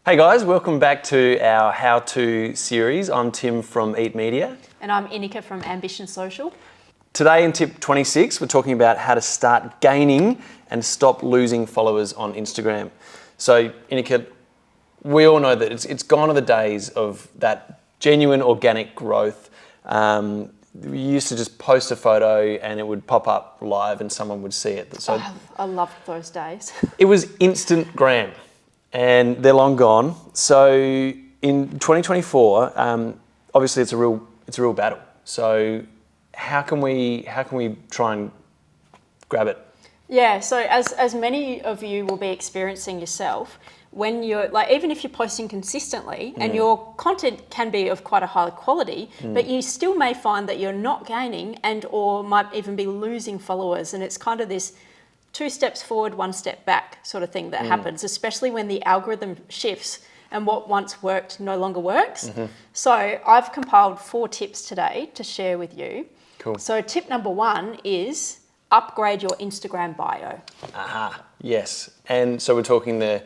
Hey guys, welcome back to our how-to series. I'm Tim from Eat Media. And I'm Inika from Ambition Social. Today in tip 26, we're talking about how to start gaining and stop losing followers on Instagram. So Inika, we all know that it's gone are the days of that genuine organic growth. We used to just post a photo and it would pop up live and someone would see it. So I loved those days. it was Instagram. And they're long gone. So in 2024, obviously it's a real battle. So how can we try and grab it? Yeah, so as many of you will be experiencing yourself, when you're even if you're posting consistently and your content can be of quite a high quality, but you still may find that you're not gaining and or might even be losing followers, and it's kind of this 2 steps forward, 1 step back sort of thing that happens, especially when the algorithm shifts and what once worked no longer works. So I've compiled 4 tips today to share with you. Cool. So tip number 1 is upgrade your Instagram bio. Aha, yes. And so we're talking the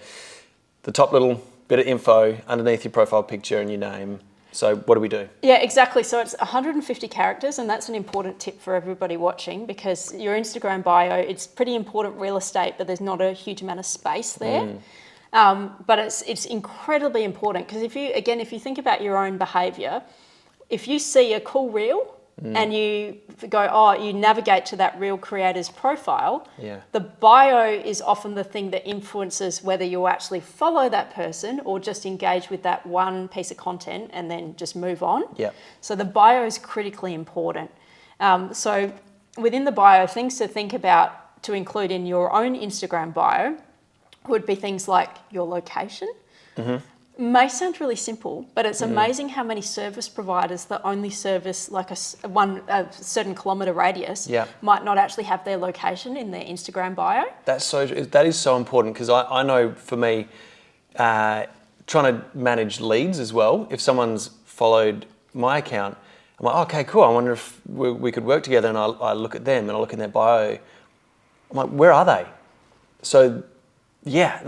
top little bit of info underneath your profile picture and your name. So what do we do? Yeah, exactly. So it's 150 characters, and that's an important tip for everybody watching, because your Instagram bio, it's pretty important real estate, but there's not a huge amount of space there. But it's incredibly important, because if you think about your own behavior, if you see a cool reel and you go, you navigate to that reel creator's profile, the bio is often the thing that influences whether you'll actually follow that person or just engage with that one piece of content and then just move on. So the bio is critically important. So within the bio, things to think about to include in your own Instagram bio would be things like your location. May sound really simple, but it's amazing how many service providers that only service like a certain kilometre radius might not actually have their location in their Instagram bio. That is so important, because I know for me, trying to manage leads as well, if someone's followed my account, I'm like, okay, cool, I wonder if we could work together, and I look at them and I look in their bio, I'm like, where are they? So yeah,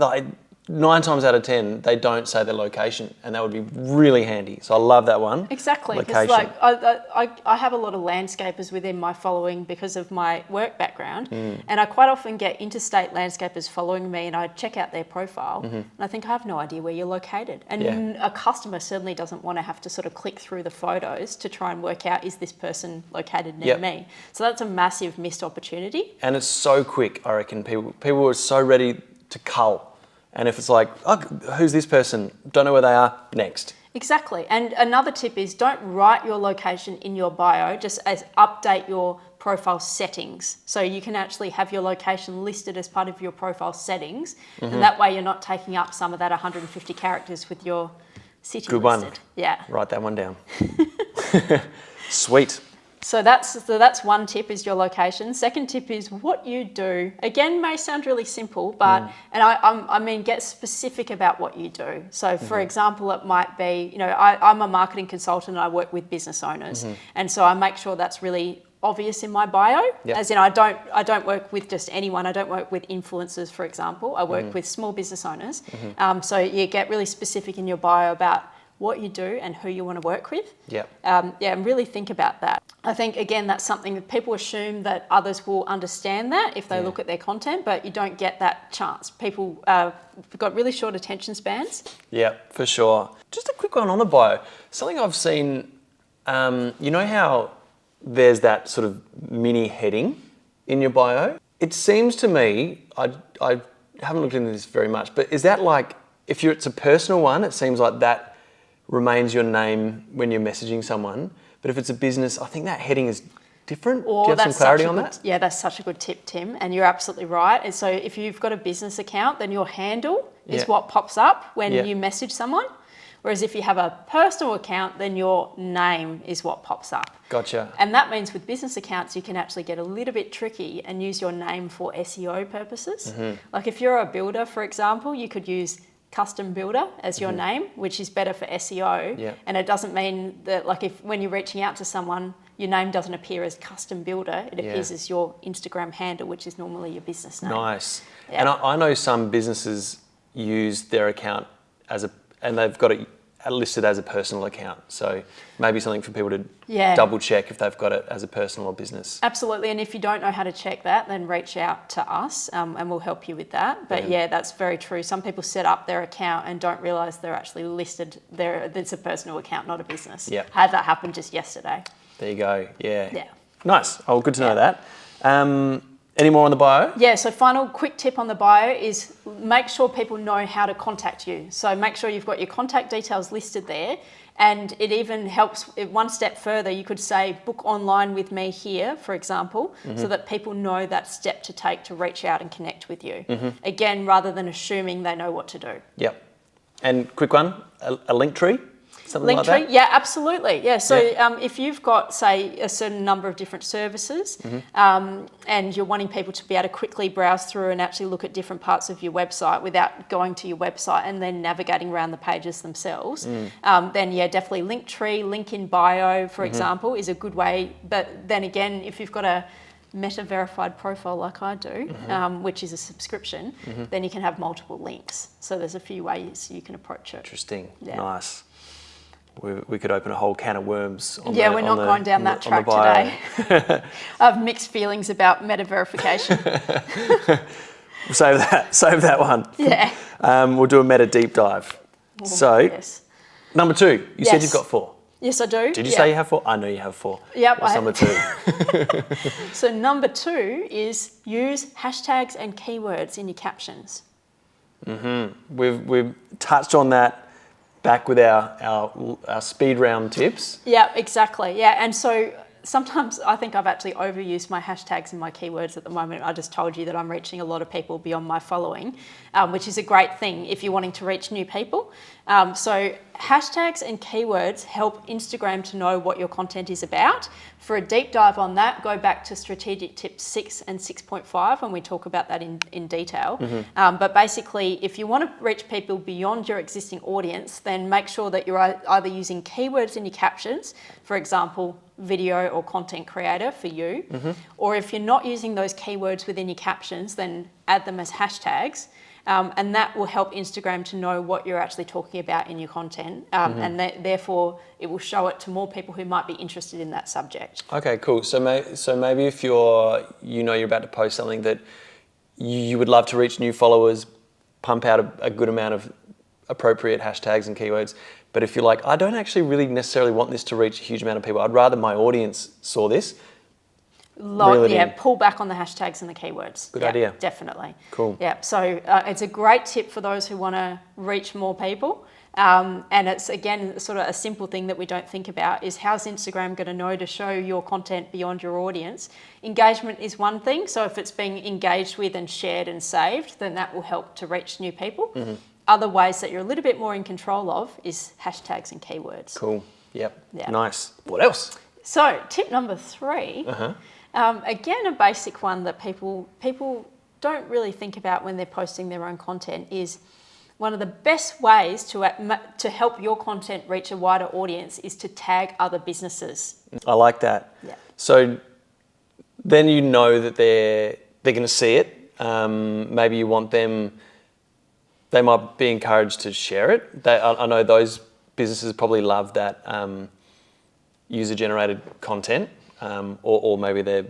9 times out of 10, they don't say their location, and that would be really handy. So I love that one. Exactly, because I have a lot of landscapers within my following because of my work background, and I quite often get interstate landscapers following me, and I check out their profile, and I think, I have no idea where you're located. And a customer certainly doesn't want to have to sort of click through the photos to try and work out, is this person located near me? So that's a massive missed opportunity. And it's so quick, I reckon. People are so ready to cull. And if it's like, oh, who's this person? Don't know where they are. Next. Exactly. And another tip is, don't write your location in your bio, just update your profile settings. So you can actually have your location listed as part of your profile settings. And that way you're not taking up some of that 150 characters with your city Good listed. one. Yeah. Write that one down. Sweet. So that's one tip, is your location. Second tip is what you do. Again, may sound really simple, but I mean, get specific about what you do. So for example, it might be, I'm a marketing consultant and I work with business owners, and so I make sure that's really obvious in my bio. As in, I don't work with just anyone. I don't work with influencers, for example. I work with small business owners. So you get really specific in your bio about what you do and who you want to work with. And really think about that. I think, again, that's something that people assume that others will understand that if they look at their content, but you don't get that chance. People have got really short attention spans. Yeah, for sure. Just a quick one on the bio. Something I've seen, you know how there's that sort of mini heading in your bio? It seems to me, I haven't looked into this very much, but is that like, if it's a personal one, it seems like that remains your name when you're messaging someone. But if it's a business, I think that heading is different. Do you have some clarity on that? Yeah, that's such a good tip, Tim, and you're absolutely right. And so if you've got a business account, then your handle is what pops up when you message someone. Whereas if you have a personal account, then your name is what pops up. Gotcha. And that means with business accounts, you can actually get a little bit tricky and use your name for SEO purposes. Like if you're a builder, for example, you could use custom builder as your name, which is better for SEO. And it doesn't mean that, like, if when you're reaching out to someone, your name doesn't appear as custom builder, it appears as your Instagram handle, which is normally your business name. Nice. And I know some businesses use their account and they've got it listed as a personal account. So maybe something for people to Yeah. double check if they've got it as a personal or business. Absolutely, and if you don't know how to check that, then reach out to us and we'll help you with that. But yeah, that's very true. Some people set up their account and don't realise they're actually listed there. It's a personal account, not a business. Yeah. Had that happen just yesterday. There you go. Yeah. Yeah. Nice. Oh, good to know that. Any more on the bio? Yeah, so final quick tip on the bio is make sure people know how to contact you. So make sure you've got your contact details listed there. And it even helps one step further. You could say, book online with me here, for example, so that people know that step to take to reach out and connect with you. Again, rather than assuming they know what to do. Yep. And quick one, a link tree? Something like that? Linktree, yeah, absolutely. Yeah, so Yeah. if you've got, say, a certain number of different services and you're wanting people to be able to quickly browse through and actually look at different parts of your website without going to your website and then navigating around the pages themselves, then yeah, definitely Linktree, link in bio, for example, is a good way. But then again, if you've got a Meta verified profile like I do, which is a subscription, then you can have multiple links. So there's a few ways you can approach it. Interesting. Yeah. Nice. We could open a whole can of worms. We're not going down that track today. I have mixed feelings about meta verification. Save that one. Yeah. We'll do a meta deep dive. So, Yes. number 2, you said Yes. you've got 4. Yes, I do. Did you say you have 4? I know you have 4. Yep, What's I number 2? So number 2 is use hashtags and keywords in your captions. We've touched on that back with our speed round tips. Yeah, exactly. Yeah, and so sometimes I think I've actually overused my hashtags and my keywords at the moment. I just told you that I'm reaching a lot of people beyond my following, which is a great thing if you're wanting to reach new people. So hashtags and keywords help Instagram to know what your content is about. For a deep dive on that, go back to strategic tips 6 and 6.5 when we talk about that in detail. But basically, if you want to reach people beyond your existing audience, then make sure that you're either using keywords in your captions, for example, video or content creator for you, or if you're not using those keywords within your captions, then add them as hashtags. And that will help Instagram to know what you're actually talking about in your content, and therefore it will show it to more people who might be interested in that subject. Okay, cool. So maybe if you're about to post something that you would love to reach new followers, pump out a good amount of appropriate hashtags and keywords. But if you're like, I don't actually really necessarily want this to reach a huge amount of people, I'd rather my audience saw this. Pull back on the hashtags and the keywords. Good idea. Definitely. Cool. Yeah, so it's a great tip for those who want to reach more people. And it's, again, sort of a simple thing that we don't think about is how's Instagram going to know to show your content beyond your audience? Engagement is one thing. So if it's being engaged with and shared and saved, then that will help to reach new people. Other ways that you're a little bit more in control of is hashtags and keywords. Cool. Yep. Yeah. Nice. What else? So tip number 3, again, a basic one that people don't really think about when they're posting their own content is one of the best ways to help your content reach a wider audience is to tag other businesses. I like that. Yeah. So then you know that they're going to see it. Maybe you want them. They might be encouraged to share it. I know those businesses probably love that user-generated content, or maybe they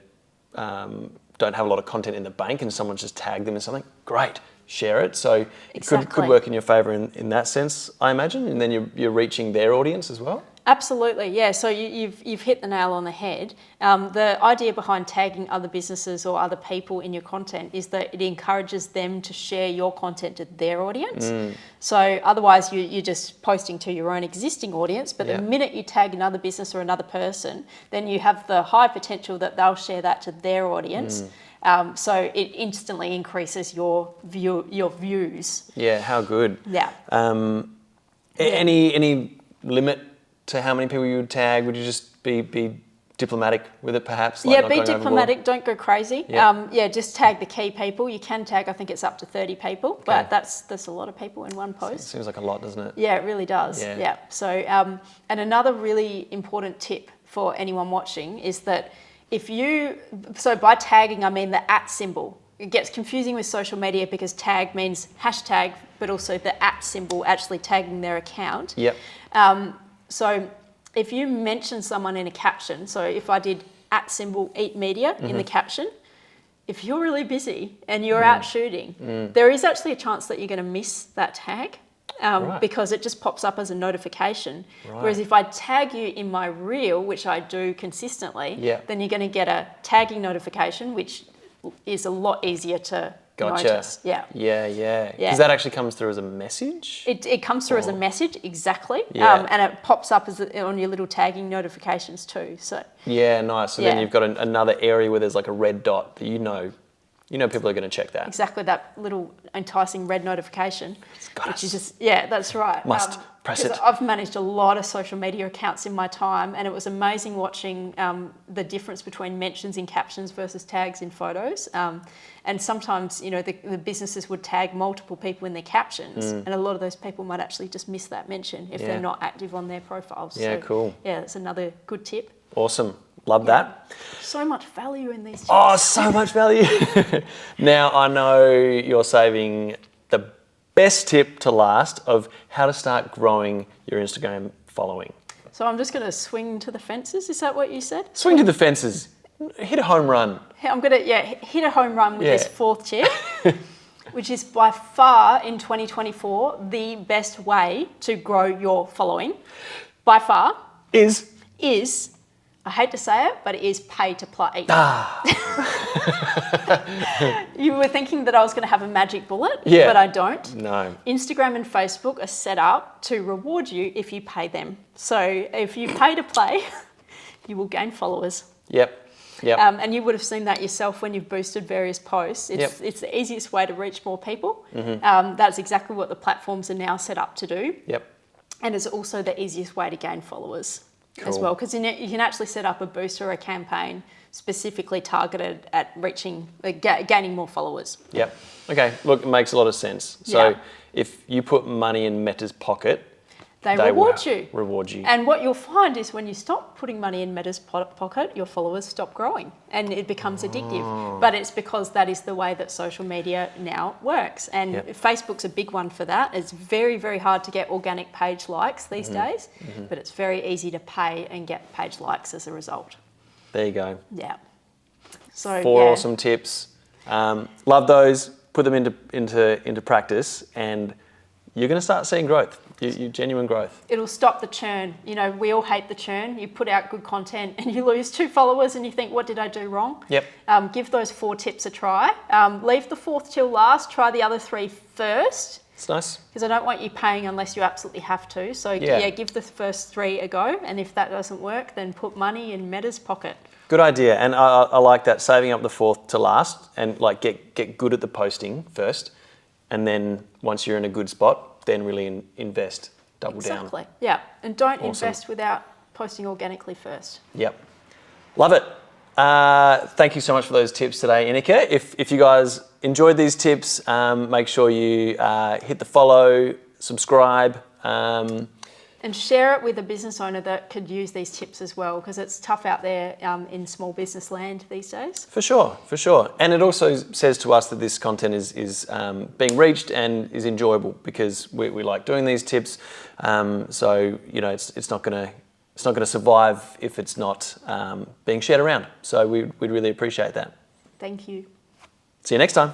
don't have a lot of content in the bank and someone's just tagged them in something. Great, share it. So it could work in your favour in that sense, I imagine, and then you're reaching their audience as well. Absolutely, yeah. So you've hit the nail on the head. The idea behind tagging other businesses or other people in your content is that it encourages them to share your content to their audience. So otherwise you're just posting to your own existing audience, but the minute you tag another business or another person, then you have the high potential that they'll share that to their audience. So it instantly increases your views. Yeah, how good. Yeah. Any limit to how many people you would tag? Would you just be diplomatic with it, perhaps? Be diplomatic. Don't go crazy. Yeah. Just tag the key people. You can tag, I think it's up to 30 people, but that's a lot of people in one post. Seems like a lot, doesn't it? Yeah, it really does. Yeah. Yeah. So, and another really important tip for anyone watching is that by tagging, I mean the @ symbol. it gets confusing with social media because tag means hashtag, but also the @ symbol actually tagging their account. Yep. So if you mention someone in a caption, so if I did @ symbol eat media in the caption, if you're really busy and you're out shooting, there is actually a chance that you're going to miss that tag. Right. Because it just pops up as a notification. Right. Whereas if I tag you in my reel, which I do consistently, Yeah. then you're going to get a tagging notification, which is a lot easier to Gotcha. notice. Yeah. Yeah. Yeah. Because that actually comes through as a message. It comes through as a message, exactly. Yeah. And it pops up as on your little tagging notifications too. So Yeah, nice. So then Yeah. you've got another area where there's like a red dot that you know people are going to check that. exactly that little enticing red notification. got which us. is just, yeah, that's right. Must press 'cause it. I've managed a lot of social media accounts in my time, and it was amazing watching the difference between mentions in captions versus tags in photos. And sometimes, the businesses would tag multiple people in their captions, and a lot of those people might actually just miss that mention if Yeah. they're not active on their profiles. Yeah, So, cool. Yeah, that's another good tip. Awesome. Love that. So much value in these tips. Oh, so much value. Now, I know you're saving the best tip to last of how to start growing your Instagram following. So I'm just going to swing to the fences. Is that what you said? Swing to the fences. Hit a home run. I'm going to hit a home run with Yeah. this fourth tip, which is by far in 2024 the best way to grow your following. By far Is is, I hate to say it, but it is pay to play. You were thinking that I was going to have a magic bullet, Yeah. but I don't. no. Instagram and Facebook are set up to reward you if you pay them. So if you pay to play, you will gain followers. Yep. And you would have seen that yourself when you've boosted various posts. It's the easiest way to reach more people. That's exactly what the platforms are now set up to do. Yep. And it's also the easiest way to gain followers as Cool. well, because you can actually set up a boost or a campaign specifically targeted at gaining more followers. Yep. Okay. Look, it makes a lot of sense. So Yeah. if you put money in Meta's pocket, They will reward you. Reward you. And what you'll find is when you stop putting money in Meta's pocket, your followers stop growing and it becomes addictive. But it's because that is the way that social media now works. And Yep. Facebook's a big one for that. It's very, very hard to get organic page likes these days, but it's very easy to pay and get page likes as a result. There you go. Yeah. So 4 yeah. awesome tips. Love those. Put them into practice, and you're going to start seeing growth. You genuine growth. It'll stop the churn. We all hate the churn. You put out good content and you lose 2 followers and you think, what did I do wrong? Yep. Give those 4 tips a try. Leave the 4th till last. Try the other 3 first, It's nice. because I don't want you paying unless you absolutely have to. So Yeah. give the first 3 a go. And if that doesn't work, then put money in Meta's pocket. Good idea, and I like that, saving up the 4th to last, and like get good at the posting first, and then once you're in a good spot, then really invest, double down. Exactly. Yeah. And don't Awesome. invest without posting organically first. Yep, love it. Thank you so much for those tips today, Inika. If you guys enjoyed these tips, make sure you hit the follow, subscribe. And share it with a business owner that could use these tips as well, because it's tough out there in small business land these days. For sure. And it also says to us that this content is being reached and is enjoyable, because we like doing these tips. So it's not going to survive if it's not being shared around. So we'd really appreciate that. Thank you. See you next time.